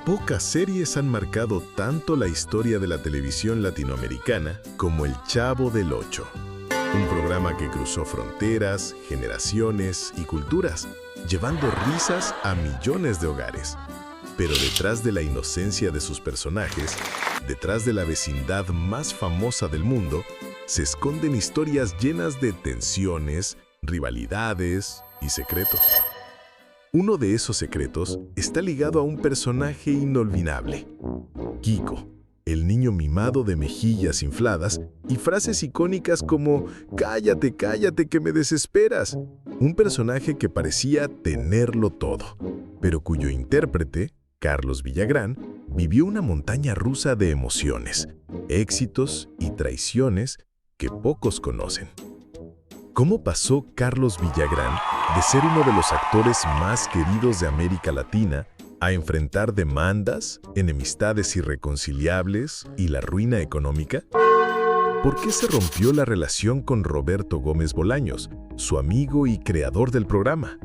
Pocas series han marcado tanto la historia de la televisión latinoamericana como El Chavo del Ocho. Un programa que cruzó fronteras, generaciones y culturas, llevando risas a millones de hogares. Pero detrás de la inocencia de sus personajes, detrás de la vecindad más famosa del mundo, se esconden historias llenas de tensiones, rivalidades y secretos. Uno de esos secretos está ligado a un personaje inolvidable, Kiko, el niño mimado de mejillas infladas y frases icónicas como «Cállate, cállate, que me desesperas». Un personaje que parecía tenerlo todo, pero cuyo intérprete, Carlos Villagrán, vivió una montaña rusa de emociones, éxitos y traiciones que pocos conocen. ¿Cómo pasó Carlos Villagrán de ser uno de los actores más queridos de América Latina a enfrentar demandas, enemistades irreconciliables y la ruina económica? ¿Por qué se rompió la relación con Roberto Gómez Bolaños, su amigo y creador del programa?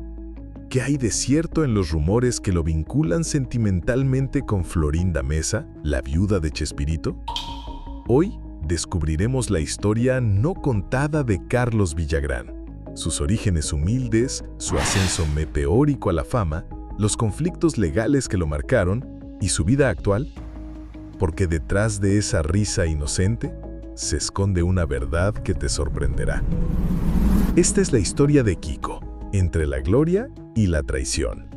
¿Qué hay de cierto en los rumores que lo vinculan sentimentalmente con Florinda Mesa, la viuda de Chespirito? Hoy descubriremos la historia no contada de Carlos Villagrán, sus orígenes humildes, su ascenso meteórico a la fama, los conflictos legales que lo marcaron y su vida actual. Porque detrás de esa risa inocente se esconde una verdad que te sorprenderá. Esta es la historia de Kiko, entre la gloria y la traición.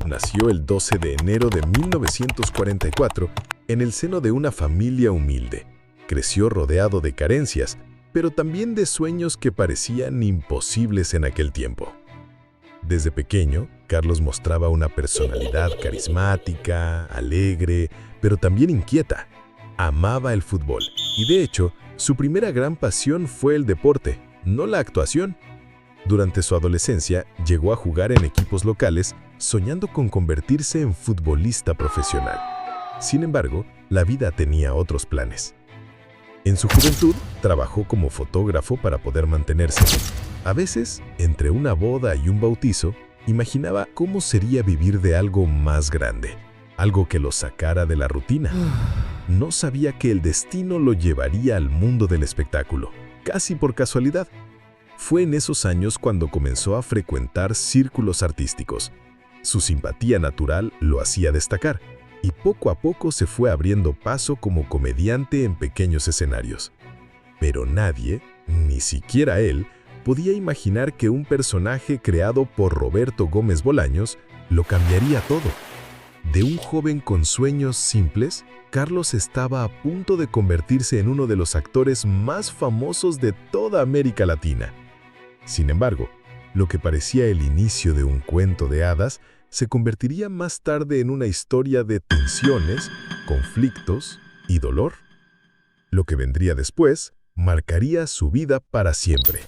Nació el 12 de enero de 1944 en el seno de una familia humilde. Creció rodeado de carencias, pero también de sueños que parecían imposibles en aquel tiempo. Desde pequeño, Carlos mostraba una personalidad carismática, alegre, pero también inquieta. Amaba el fútbol y, de hecho, su primera gran pasión fue el deporte, no la actuación. Durante su adolescencia, llegó a jugar en equipos locales, soñando con convertirse en futbolista profesional. Sin embargo, la vida tenía otros planes. En su juventud, trabajó como fotógrafo para poder mantenerse. A veces, entre una boda y un bautizo, imaginaba cómo sería vivir de algo más grande, algo que lo sacara de la rutina. No sabía que el destino lo llevaría al mundo del espectáculo, casi por casualidad. Fue en esos años cuando comenzó a frecuentar círculos artísticos. Su simpatía natural lo hacía destacar, y poco a poco se fue abriendo paso como comediante en pequeños escenarios. Pero nadie, ni siquiera él, podía imaginar que un personaje creado por Roberto Gómez Bolaños lo cambiaría todo. De un joven con sueños simples, Carlos estaba a punto de convertirse en uno de los actores más famosos de toda América Latina. Sin embargo, lo que parecía el inicio de un cuento de hadas se convertiría más tarde en una historia de tensiones, conflictos y dolor. Lo que vendría después marcaría su vida para siempre.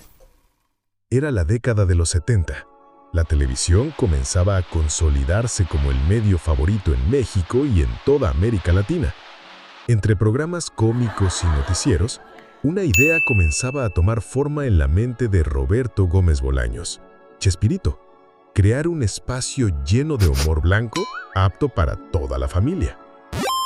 Era la década de los 70. La televisión comenzaba a consolidarse como el medio favorito en México y en toda América Latina. Entre programas cómicos y noticieros, una idea comenzaba a tomar forma en la mente de Roberto Gómez Bolaños, Chespirito: crear un espacio lleno de humor blanco, apto para toda la familia.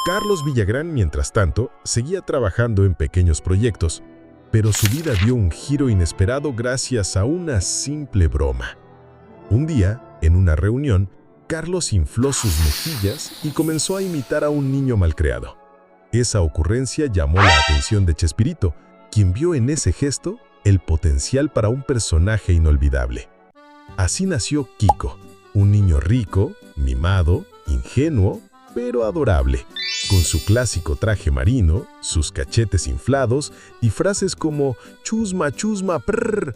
Carlos Villagrán, mientras tanto, seguía trabajando en pequeños proyectos, pero su vida dio un giro inesperado gracias a una simple broma. Un día, en una reunión, Carlos infló sus mejillas y comenzó a imitar a un niño malcriado. Esa ocurrencia llamó la atención de Chespirito, quien vio en ese gesto el potencial para un personaje inolvidable. Así nació Kiko, un niño rico, mimado, ingenuo, pero adorable, con su clásico traje marino, sus cachetes inflados y frases como «chusma, chusma, prrr».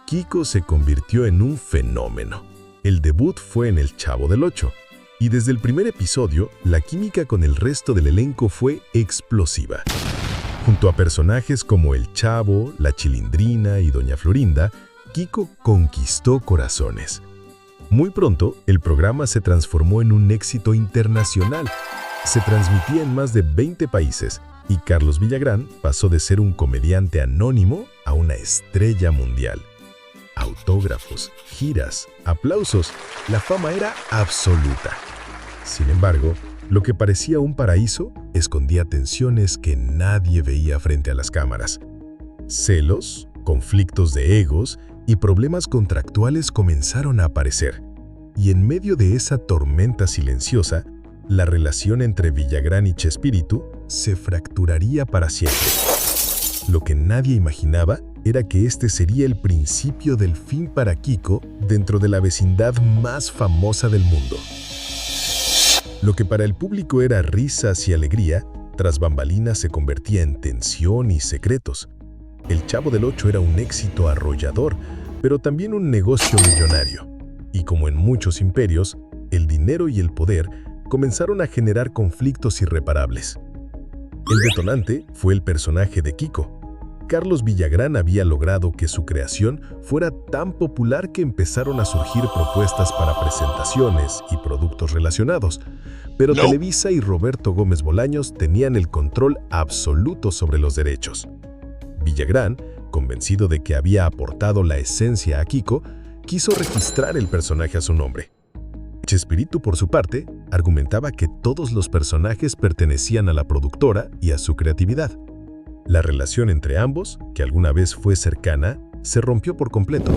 Kiko se convirtió en un fenómeno. El debut fue en El Chavo del Ocho, y desde el primer episodio, la química con el resto del elenco fue explosiva. Junto a personajes como El Chavo, La Chilindrina y Doña Florinda, Kiko conquistó corazones. Muy pronto, el programa se transformó en un éxito internacional. Se transmitía en más de 20 países y Carlos Villagrán pasó de ser un comediante anónimo a una estrella mundial. Autógrafos, giras, aplausos, la fama era absoluta. Sin embargo, Lo que parecía un paraíso escondía tensiones que nadie veía frente a las cámaras. Celos, conflictos de egos y problemas contractuales comenzaron a aparecer. Y en medio de esa tormenta silenciosa, la relación entre Villagrán y Chespirito se fracturaría para siempre. Lo que nadie imaginaba era que este sería el principio del fin para Kiko dentro de la vecindad más famosa del mundo. Lo que para el público era risas y alegría, tras bambalinas se convertía en tensión y secretos. El Chavo del Ocho era un éxito arrollador, pero también un negocio millonario. Y como en muchos imperios, el dinero y el poder comenzaron a generar conflictos irreparables. El detonante fue el personaje de Kiko. Carlos Villagrán había logrado que su creación fuera tan popular que empezaron a surgir propuestas para presentaciones y productos relacionados, pero Televisa y Roberto Gómez Bolaños tenían el control absoluto sobre los derechos. Villagrán, convencido de que había aportado la esencia a Kiko, quiso registrar el personaje a su nombre. Chespirito, por su parte, argumentaba que todos los personajes pertenecían a la productora y a su creatividad. La relación entre ambos, que alguna vez fue cercana, se rompió por completo.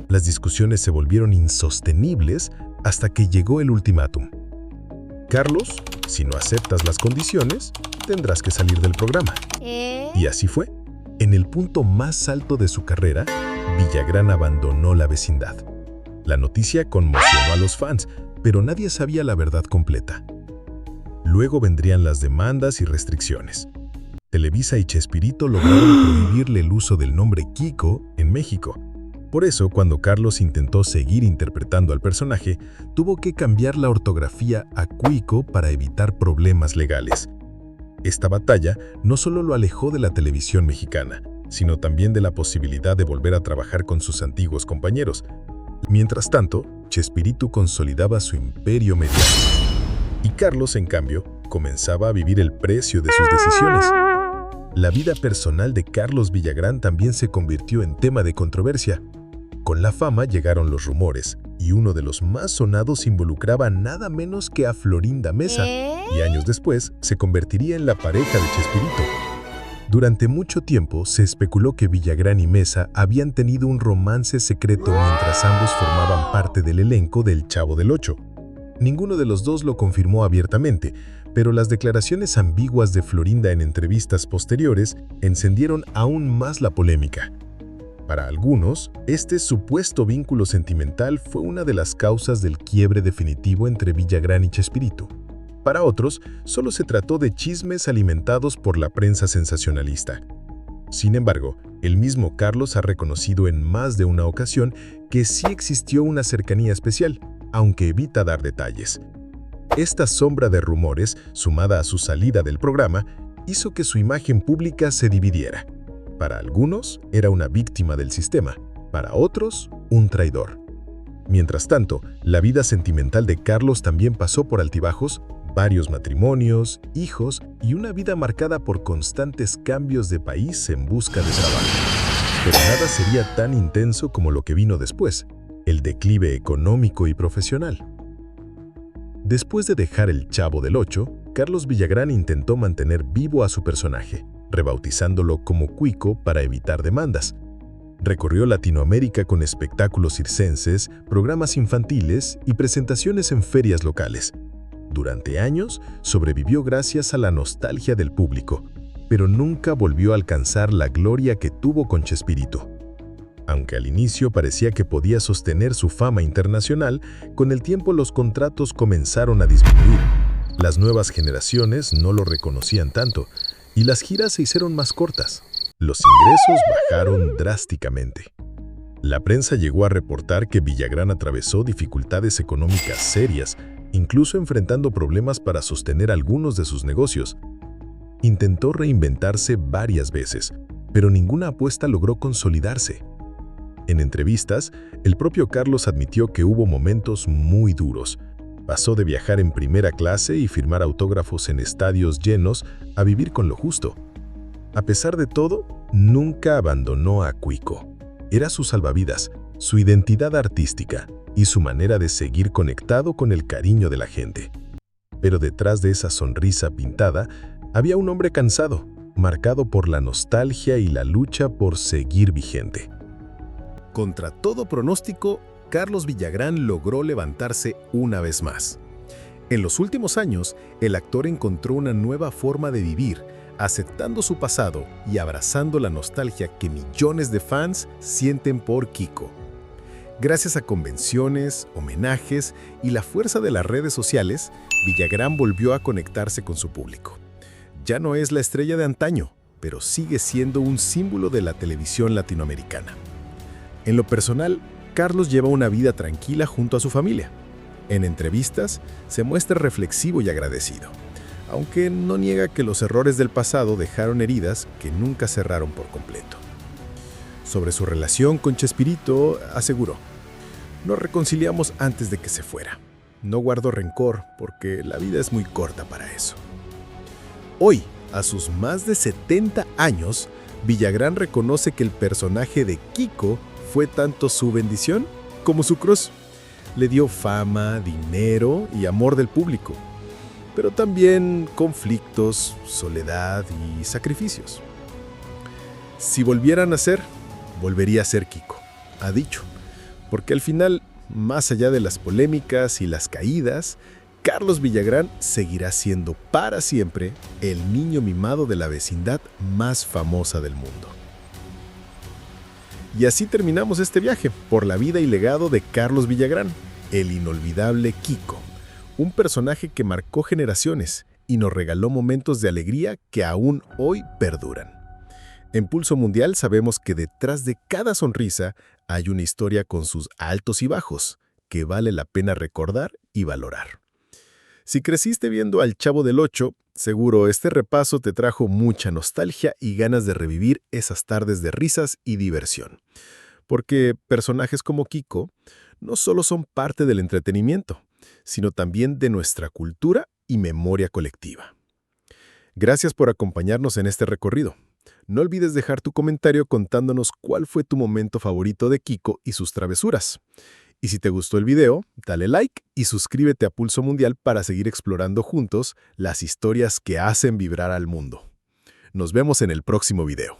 Las discusiones se volvieron insostenibles hasta que llegó el ultimátum. Carlos, si no aceptas las condiciones, tendrás que salir del programa. Y así fue. En el punto más alto de su carrera, Villagrán abandonó la vecindad. La noticia conmocionó a los fans, pero nadie sabía la verdad completa. Luego vendrían las demandas y restricciones. Televisa y Chespirito lograron prohibirle el uso del nombre Kiko en México. Por eso, cuando Carlos intentó seguir interpretando al personaje, tuvo que cambiar la ortografía a Cuico para evitar problemas legales. Esta batalla no solo lo alejó de la televisión mexicana, sino también de la posibilidad de volver a trabajar con sus antiguos compañeros. Mientras tanto, Chespirito consolidaba su imperio mediático. Y Carlos, en cambio, comenzaba a vivir el precio de sus decisiones. La vida personal de Carlos Villagrán también se convirtió en tema de controversia. Con la fama llegaron los rumores, y uno de los más sonados involucraba nada menos que a Florinda Mesa, y años después se convertiría en la pareja de Chespirito. Durante mucho tiempo se especuló que Villagrán y Mesa habían tenido un romance secreto mientras ambos formaban parte del elenco del Chavo del Ocho. Ninguno de los dos lo confirmó abiertamente, pero las declaraciones ambiguas de Florinda en entrevistas posteriores encendieron aún más la polémica. Para algunos, este supuesto vínculo sentimental fue una de las causas del quiebre definitivo entre Villagrán y Chespirito. Para otros, solo se trató de chismes alimentados por la prensa sensacionalista. Sin embargo, el mismo Carlos ha reconocido en más de una ocasión que sí existió una cercanía especial, aunque evita dar detalles. Esta sombra de rumores, sumada a su salida del programa, hizo que su imagen pública se dividiera. Para algunos, era una víctima del sistema, para otros, un traidor. Mientras tanto, la vida sentimental de Carlos también pasó por altibajos, varios matrimonios, hijos y una vida marcada por constantes cambios de país en busca de trabajo. Pero nada sería tan intenso como lo que vino después, el declive económico y profesional. Después de dejar el Chavo del Ocho, Carlos Villagrán intentó mantener vivo a su personaje, rebautizándolo como Cuico para evitar demandas. Recorrió Latinoamérica con espectáculos circenses, programas infantiles y presentaciones en ferias locales. Durante años, sobrevivió gracias a la nostalgia del público, pero nunca volvió a alcanzar la gloria que tuvo con Chespirito. Aunque al inicio parecía que podía sostener su fama internacional, con el tiempo los contratos comenzaron a disminuir. Las nuevas generaciones no lo reconocían tanto, y las giras se hicieron más cortas. Los ingresos bajaron drásticamente. La prensa llegó a reportar que Villagrán atravesó dificultades económicas serias, incluso enfrentando problemas para sostener algunos de sus negocios. Intentó reinventarse varias veces, pero ninguna apuesta logró consolidarse. En entrevistas, el propio Carlos admitió que hubo momentos muy duros. Pasó de viajar en primera clase y firmar autógrafos en estadios llenos a vivir con lo justo. A pesar de todo, nunca abandonó a Cuico. Era su salvavidas, su identidad artística y su manera de seguir conectado con el cariño de la gente. Pero detrás de esa sonrisa pintada había un hombre cansado, marcado por la nostalgia y la lucha por seguir vigente. Contra todo pronóstico, Carlos Villagrán logró levantarse una vez más. En los últimos años, el actor encontró una nueva forma de vivir, aceptando su pasado y abrazando la nostalgia que millones de fans sienten por Kiko. Gracias a convenciones, homenajes y la fuerza de las redes sociales, Villagrán volvió a conectarse con su público. Ya no es la estrella de antaño, pero sigue siendo un símbolo de la televisión latinoamericana. En lo personal, Carlos lleva una vida tranquila junto a su familia. En entrevistas, se muestra reflexivo y agradecido, aunque no niega que los errores del pasado dejaron heridas que nunca cerraron por completo. Sobre su relación con Chespirito, aseguró: "Nos reconciliamos antes de que se fuera. No guardo rencor porque la vida es muy corta para eso". Hoy, a sus más de 70 años, Villagrán reconoce que el personaje de Kiko fue tanto su bendición como su cruz. Le dio fama, dinero y amor del público, pero también conflictos, soledad y sacrificios. Si volviera a nacer, volvería a ser Kiko, ha dicho, porque al final, más allá de las polémicas y las caídas, Carlos Villagrán seguirá siendo para siempre el niño mimado de la vecindad más famosa del mundo. Y así terminamos este viaje por la vida y legado de Carlos Villagrán, el inolvidable Kiko, un personaje que marcó generaciones y nos regaló momentos de alegría que aún hoy perduran. En Pulso Mundial sabemos que detrás de cada sonrisa hay una historia con sus altos y bajos, que vale la pena recordar y valorar. Si creciste viendo al Chavo del Ocho, seguro este repaso te trajo mucha nostalgia y ganas de revivir esas tardes de risas y diversión. Porque personajes como Kiko no solo son parte del entretenimiento, sino también de nuestra cultura y memoria colectiva. Gracias por acompañarnos en este recorrido. No olvides dejar tu comentario contándonos cuál fue tu momento favorito de Kiko y sus travesuras. Y si te gustó el video, dale like y suscríbete a Pulso Mundial para seguir explorando juntos las historias que hacen vibrar al mundo. Nos vemos en el próximo video.